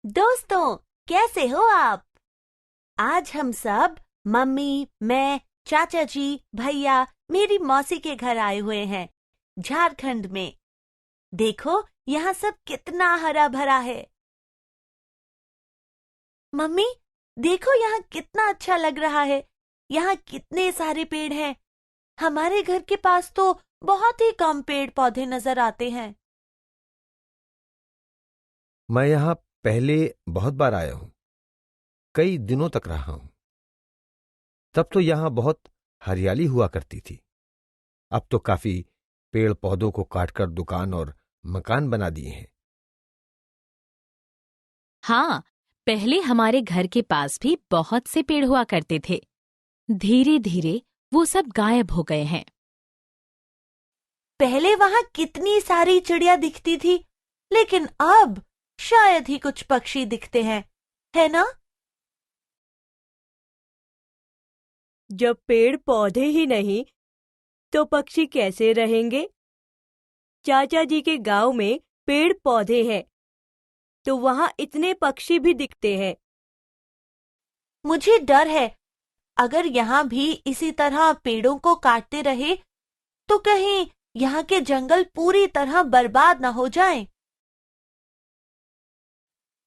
दोस्तों, कैसे हो आप? आज हम सब मम्मी, मैं, चाचा जी, भैया, मेरी मौसी के घर आए हुए हैं, झारखंड में। देखो, यहाँ सब कितना हरा भरा है। मम्मी, देखो यहाँ कितना अच्छा लग रहा है। यहाँ कितने सारे पेड़ हैं। हमारे घर के पास तो बहुत ही कम पेड़ पौधे नजर आते हैं। मैं यहाँ पहले बहुत बार आया हूँ। कई दिनों तक रहा हूँ। तब तो यहाँ बहुत हरियाली हुआ करती थी। अब तो काफी पेड़ पौधों को काटकर दुकान और मकान बना दिए हैं। हाँ, पहले हमारे घर के पास भी बहुत से पेड़ हुआ करते थे। धीरे धीरे वो सब गायब हो गए हैं। पहले वहां कितनी सारी चिड़िया दिखती थी, लेकिन अब शायद ही कुछ पक्षी दिखते हैं, है ना? जब पेड़ पौधे ही नहीं तो पक्षी कैसे रहेंगे? चाचा जी के गांव में पेड़ पौधे हैं तो वहां इतने पक्षी भी दिखते हैं। मुझे डर है, अगर यहाँ भी इसी तरह पेड़ों को काटते रहे तो कहीं यहाँ के जंगल पूरी तरह बर्बाद ना हो जाएं।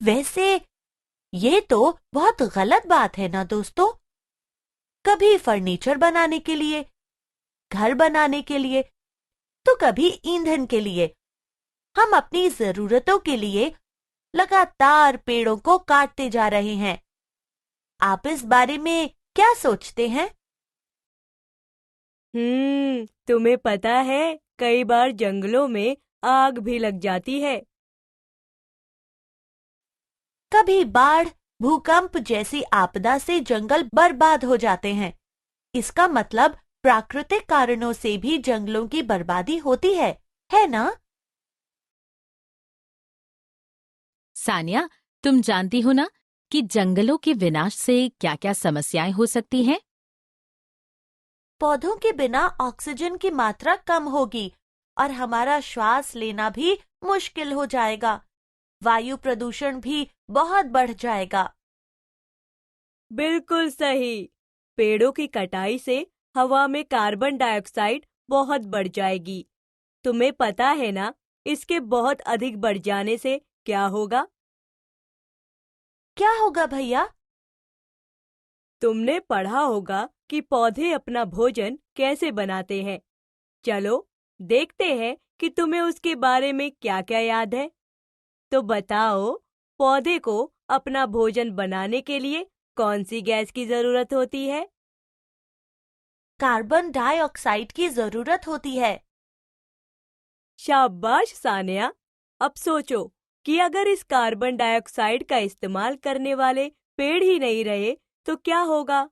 वैसे ये तो बहुत गलत बात है ना दोस्तों। कभी फर्नीचर बनाने के लिए, घर बनाने के लिए, तो कभी ईंधन के लिए हम अपनी जरूरतों के लिए लगातार पेड़ों को काटते जा रहे हैं। आप इस बारे में क्या सोचते हैं? तुम्हें पता है कई बार जंगलों में आग भी लग जाती है। कभी बाढ़, भूकंप जैसी आपदा से जंगल बर्बाद हो जाते हैं। इसका मतलब प्राकृतिक कारणों से भी जंगलों की बर्बादी होती है ना? सानिया, तुम जानती हो ना कि जंगलों के विनाश से क्या-क्या समस्याएं हो सकती हैं? पौधों के बिना ऑक्सीजन की मात्रा कम होगी और हमारा श्वास लेना भी मुश्किल हो जाएगा। वायु प्रदूषण भी बहुत बढ़ जाएगा। बिल्कुल सही। पेड़ों की कटाई से हवा में कार्बन डाइऑक्साइड बहुत बढ़ जाएगी। तुम्हें पता है ना, इसके बहुत अधिक बढ़ जाने से क्या होगा? क्या होगा भैया? तुमने पढ़ा होगा कि पौधे अपना भोजन कैसे बनाते हैं। चलो देखते हैं कि तुम्हें उसके बारे में क्या-क्या याद है। तो बताओ, पौधे को अपना भोजन बनाने के लिए कौन सी गैस की जरूरत होती है? कार्बन डाइऑक्साइड की जरूरत होती है। शाबाश सानिया। अब सोचो कि अगर इस कार्बन डाइऑक्साइड का इस्तेमाल करने वाले पेड़ ही नहीं रहे तो क्या होगा?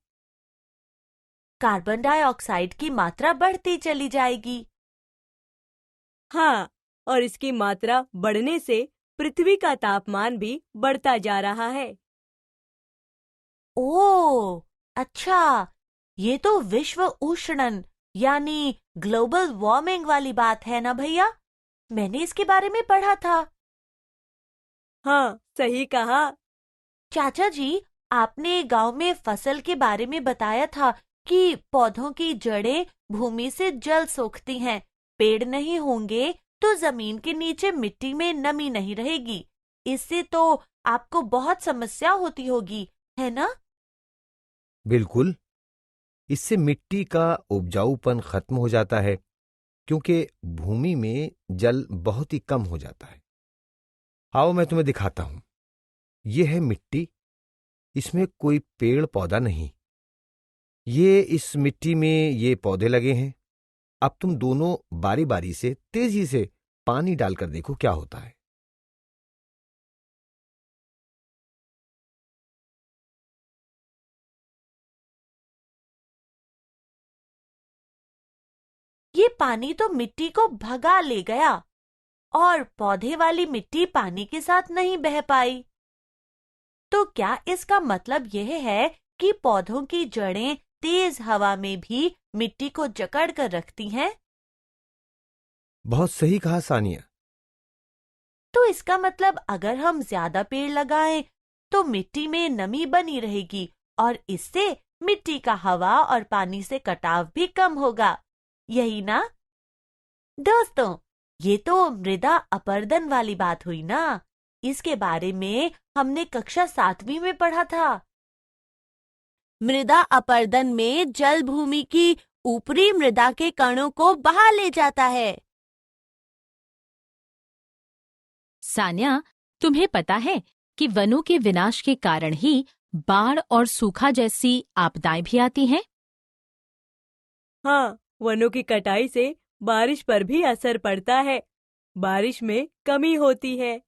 कार्बन डाइऑक्साइड की मात्रा बढ़ती चली जाएगी। हाँ, और इसकी मात्रा बढ़ने से पृथ्वी का तापमान भी बढ़ता जा रहा है। ओह, अच्छा, ये तो विश्व उष्णन यानी ग्लोबल वार्मिंग वाली बात है ना भैया? मैंने इसके बारे में पढ़ा था। हाँ, सही कहा। चाचा जी, आपने गांव में फसल के बारे में बताया था कि पौधों की जड़ें भूमि से जल सोखती हैं। पेड़ नहीं होंगे तो जमीन के नीचे मिट्टी में नमी नहीं रहेगी। इससे तो आपको बहुत समस्या होती होगी, है ना? बिल्कुल। इससे मिट्टी का उपजाऊपन खत्म हो जाता है, क्योंकि भूमि में जल बहुत ही कम हो जाता है। आओ मैं तुम्हें दिखाता हूं। यह है मिट्टी। इसमें कोई पेड़ पौधा नहीं। ये इस मिट्टी में ये पौधे लगे हैं। अब तुम दोनों बारी बारी से तेजी से पानी डालकर देखो क्या होता है। ये पानी तो मिट्टी को भगा ले गया और पौधे वाली मिट्टी पानी के साथ नहीं बह पाई। तो क्या इसका मतलब यह है कि पौधों की जड़ें तेज हवा में भी मिट्टी को जकड़ कर रखती हैं? बहुत सही कहा सानिया। तो इसका मतलब अगर हम ज्यादा पेड़ लगाएं तो मिट्टी में नमी बनी रहेगी और इससे मिट्टी का हवा और पानी से कटाव भी कम होगा, यही ना? दोस्तों, ये तो मृदा अपरदन वाली बात हुई ना। इसके बारे में हमने कक्षा 7वीं में पढ़ा था। मृदा अपरदन में जल भूमि की ऊपरी मृदा के कणों को बहा ले जाता है। सान्या, तुम्हें पता है कि वनों के विनाश के कारण ही बाढ़ और सूखा जैसी आपदाएं भी आती हैं? हाँ, वनों की कटाई से बारिश पर भी असर पड़ता है। बारिश में कमी होती है।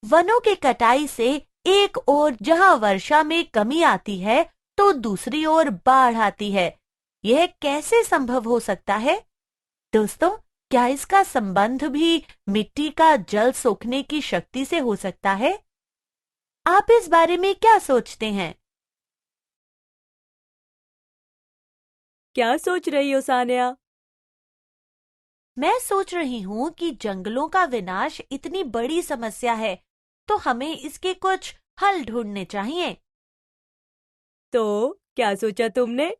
वनों के कटाई से एक ओर जहां वर्षा में कमी आती है तो दूसरी ओर बाढ़ आती है। यह कैसे संभव हो सकता है? दोस्तों, क्या इसका संबंध भी मिट्टी का जल सोखने की शक्ति से हो सकता है? आप इस बारे में क्या सोचते हैं? क्या सोच रही हो सान्या? मैं सोच रही हूँ कि जंगलों का विनाश इतनी बड़ी समस्या है, तो हमें इसके कुछ हल ढूंढने चाहिए। तो क्या सोचा तुमने?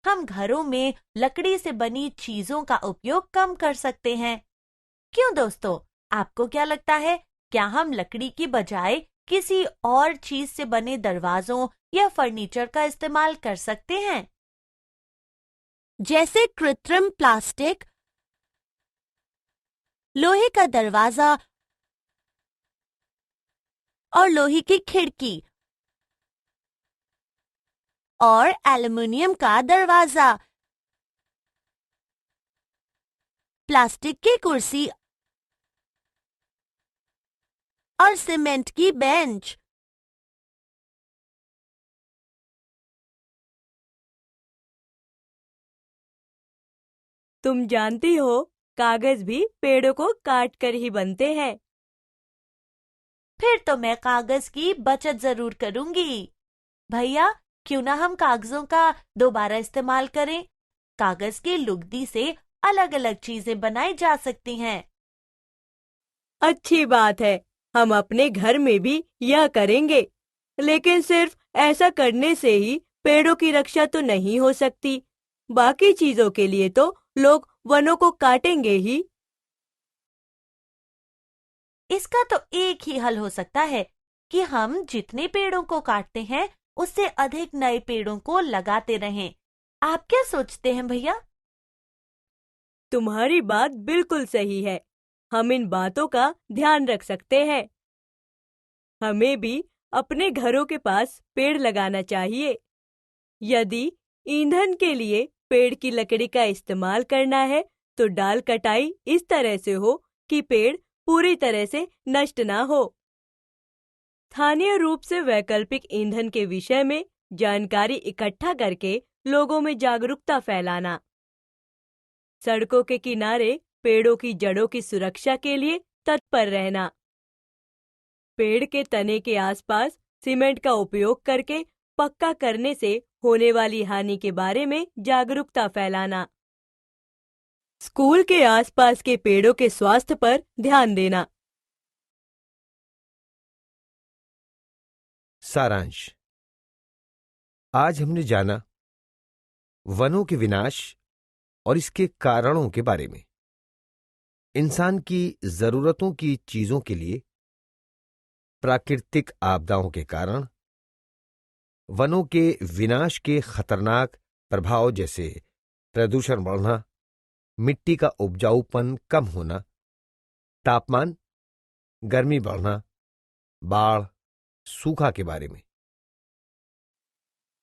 हम घरों में लकड़ी से बनी चीजों का उपयोग कम कर सकते हैं। क्यों दोस्तों, आपको क्या लगता है? क्या हम लकड़ी की बजाय किसी और चीज से बने दरवाजों या फर्नीचर का इस्तेमाल कर सकते हैं? जैसे कृत्रिम प्लास्टिक, लोहे का दरवाजा और लोहे की खिड़की और एल्युमिनियम का दरवाजा, प्लास्टिक की कुर्सी और सीमेंट की बेंच। तुम जानती हो, कागज भी पेड़ों को काट कर ही बनते हैं। फिर तो मैं कागज की बचत जरूर करूंगी। भैया, क्यों ना हम कागजों का दोबारा इस्तेमाल करें? कागज की लुगदी से अलग अलग चीजें बनाई जा सकती हैं। अच्छी बात है, हम अपने घर में भी यह करेंगे। लेकिन सिर्फ ऐसा करने से ही पेड़ों की रक्षा तो नहीं हो सकती। बाकी चीजों के लिए तो लोग वनों को काटेंगे ही। इसका तो एक ही हल हो सकता है कि हम जितने पेड़ों को काटते हैं उससे अधिक नए पेड़ों को लगाते रहें। आप क्या सोचते हैं भैया? तुम्हारी बात बिल्कुल सही है। हम इन बातों का ध्यान रख सकते हैं। हमें भी अपने घरों के पास पेड़ लगाना चाहिए। यदि ईंधन के लिए पेड़ की लकड़ी का इस्तेमाल करना है, तो डाल कटाई इस तरह से हो कि पेड़ पूरी तरह से नष्ट ना हो। स्थानीय रूप से वैकल्पिक ईंधन के विषय में जानकारी इकट्ठा करके लोगों में जागरूकता फैलाना। सड़कों के किनारे पेड़ों की जड़ों की सुरक्षा के लिए तत्पर रहना। पेड़ के तने के आसपास सीमेंट का उपयोग करके पक्का करने से होने वाली हानि के बारे में जागरूकता फैलाना। स्कूल के आसपास के पेड़ों के स्वास्थ्य पर ध्यान देना। सारांश। आज हमने जाना वनों के विनाश और इसके कारणों के बारे में। इंसान की जरूरतों की चीजों के लिए प्राकृतिक आपदाओं के कारण वनों के विनाश के खतरनाक प्रभाव जैसे प्रदूषण बढ़ना, मिट्टी का उपजाऊपन कम होना, तापमान, गर्मी बढ़ना, बाढ़, सूखा के बारे में।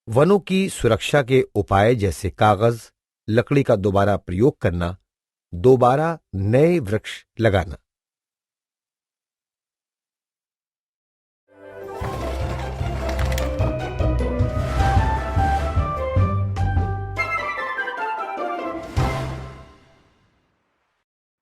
वनों की सुरक्षा के उपाय जैसे कागज, लकड़ी का दोबारा प्रयोग करना, दोबारा नए वृक्ष लगाना।